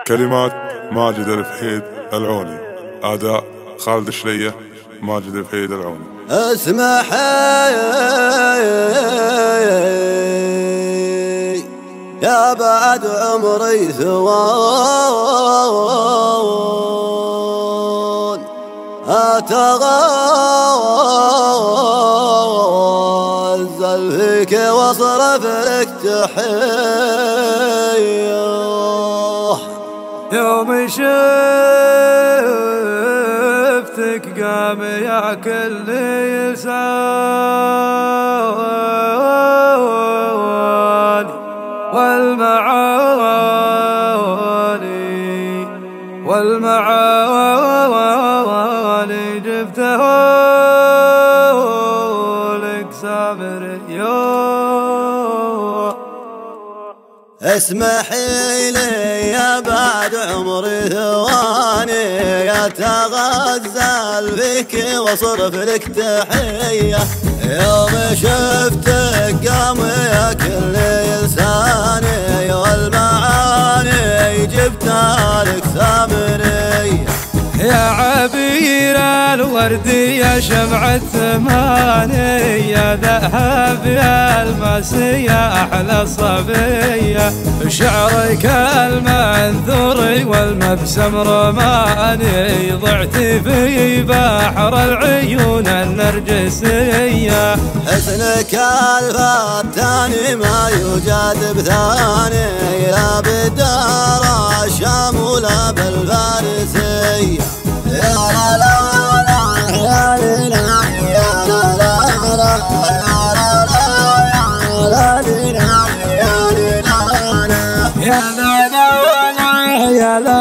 كلمات ماجد الفهيد العوني، أداء خالد الشلية، ماجد الفهيد العوني. اسمح يا بعد عمري ثوان أتغزل فيك واصرف لك تحية يوم شفتك قام يا كل لسان والمعاني جبته لك سامر اسمحي لي يا بعد عمري ثواني أتغزل فيك واصرف لك تحية يوم شفتك قام يا كل لساني والمعاني جبتها لك سامرية يا عبير الورد يا شمعة ثماني يا ذهب يا الماسي يا أحلى صبية شعرك المنثور والمبسم رماني ضعت في بحر العيون النرجسية حسنك الفتاني ما يوجد بثاني لا بدار الشام ولا بالفارسية يا لا لا لا يا لا يا لا لا لا يا لا يا لا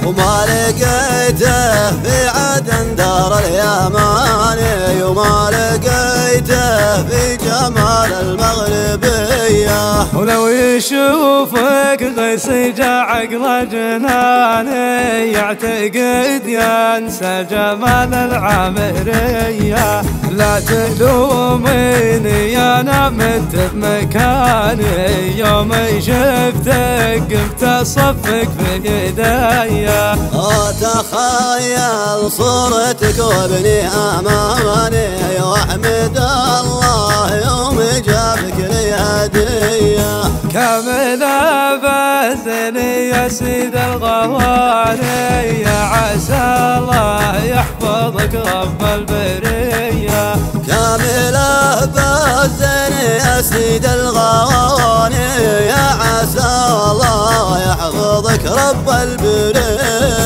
وما لقيته في عدن دار اليماني وما لقيته في جمال المغربية ولو يشوفك غيس جاع عقل جناني يعتقد ينسى جمال العامرية لا تلوميني انا مت بمكاني يوم شفتك قمت اصفق في ايديا اتخيل صورتك وابني امامني واحمد الله يوم جابك لي هديه كاملة بذني يا سيد الغواني يا عسى الله يحفظك رب البرية كاملة بذني يا سيد الغواني يا عسى الله يحفظك رب البرية